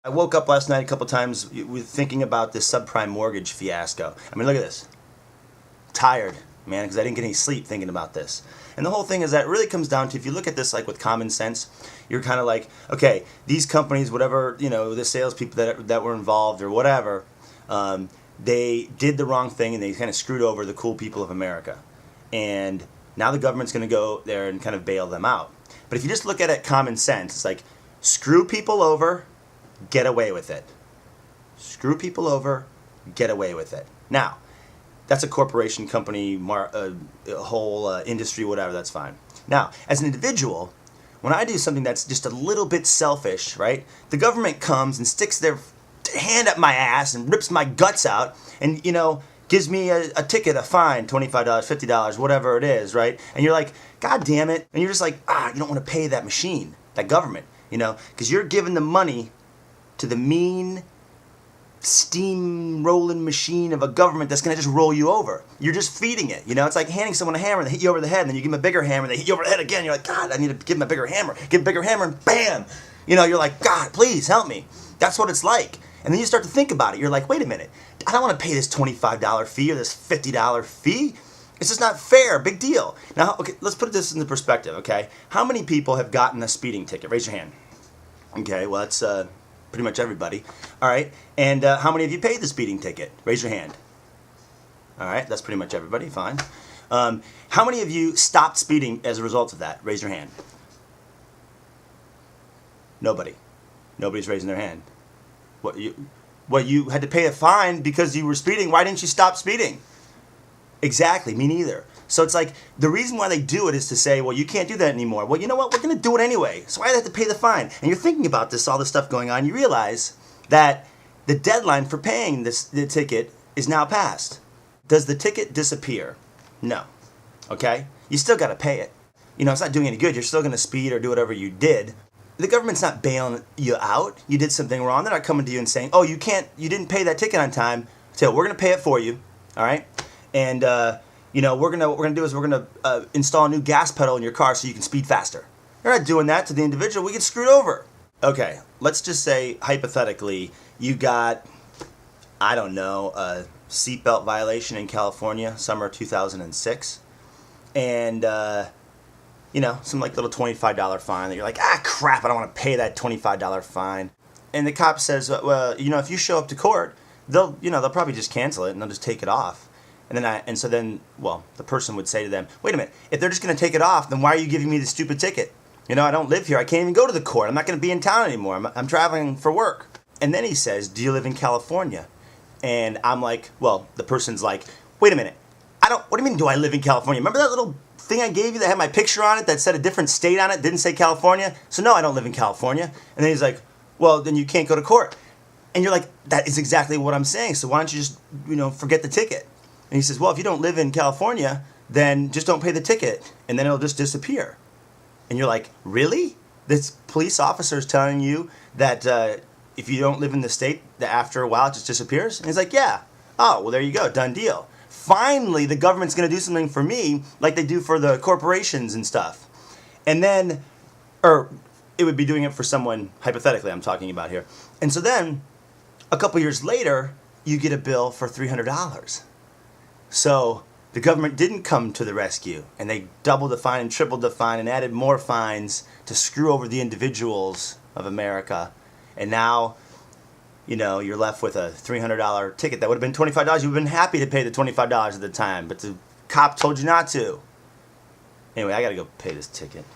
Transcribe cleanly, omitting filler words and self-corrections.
I woke up last night a couple times with thinking about this subprime mortgage fiasco. I mean, look at this. Tired, man, because I didn't get any sleep thinking about this. And the whole thing is that it really comes down to, if you look at this like with common sense, you're kind of like, okay, these companies, whatever, you know, the salespeople that were involved or whatever, they did the wrong thing and they kind of screwed over the cool people of America. And now the government's going to go there and kind of bail them out. But if you just look at it common sense, it's like, screw people over, get away with it. Screw people over, get away with it. Now, that's a corporation, company, a whole industry, whatever, that's fine. Now, as an individual, when I do something that's just a little bit selfish, right, the government comes and sticks their hand up my ass and rips my guts out and, you know, gives me a ticket, a fine, $25, $50, whatever it is, right? And you're like, God damn it. And you're just like, you don't want to pay that machine, that government, you know, because you're giving the money to the mean steam-rolling machine of a government that's going to just roll you over. You're just feeding it, you know? It's like handing someone a hammer and they hit you over the head, and then you give them a bigger hammer and they hit you over the head again. You're like, God, I need to give them a bigger hammer. Give a bigger hammer and bam! You know, you're like, God, please help me. That's what it's like. And then you start to think about it. You're like, wait a minute. I don't want to pay this $25 fee or this $50 fee. It's just not fair. Big deal. Now, okay, let's put this into perspective, okay? How many people have gotten a speeding ticket? Raise your hand. Okay, well, that's pretty much everybody. All right, and how many of you paid the speeding ticket? Raise your hand. All right, that's pretty much everybody. Fine. How many of you stopped speeding as a result of that? Raise your hand. Nobody. Nobody's raising their hand. What, you had to pay a fine because you were speeding. Why didn't you stop speeding? Exactly, me neither. So it's like, the reason why they do it is to say, well, you can't do that anymore. Well, you know what? We're going to do it anyway. So why do I have to pay the fine? And you're thinking about this, all this stuff going on. You realize that the deadline for paying the ticket is now passed. Does the ticket disappear? No. Okay? You still got to pay it. You know, it's not doing any good. You're still going to speed or do whatever you did. The government's not bailing you out. You did something wrong. They're not coming to you and saying, oh, you didn't pay that ticket on time. So we're going to pay it for you. All right? And, you know, what we're gonna do is we're gonna install a new gas pedal in your car so you can speed faster. They're not doing that to the individual. We get screwed over. Okay, let's just say hypothetically you got, I don't know, a seatbelt violation in California, summer 2006, and you know, some like little $25 fine that you're like, crap, I don't want to pay that $25 fine. And the cop says, well, you know, if you show up to court, they'll probably just cancel it and they'll just take it off. And so then, the person would say to them, wait a minute, if they're just going to take it off, then why are you giving me the stupid ticket? You know, I don't live here. I can't even go to the court. I'm not going to be in town anymore. I'm traveling for work. And then he says, do you live in California? And I'm like, the person's like, wait a minute. What do you mean, do I live in California? Remember that little thing I gave you that had my picture on it that said a different state on it, didn't say California? So no, I don't live in California. And then he's like, well, then you can't go to court. And you're like, that is exactly what I'm saying. So why don't you just, forget the ticket? And he says, well, if you don't live in California, then just don't pay the ticket, and then it'll just disappear. And you're like, really? This police officer is telling you that if you don't live in the state, that after a while it just disappears? And he's like, yeah. Oh, well, there you go. Done deal. Finally, the government's going to do something for me like they do for the corporations and stuff. And then, or it would be doing it for someone, hypothetically I'm talking about here. And so then, a couple years later, you get a bill for $300. So the government didn't come to the rescue, and they doubled the fine and tripled the fine and added more fines to screw over the individuals of America. And now, you're left with a $300 ticket that would have been $25. You would have been happy to pay the $25 at the time, but the cop told you not to. Anyway, I got to go pay this ticket.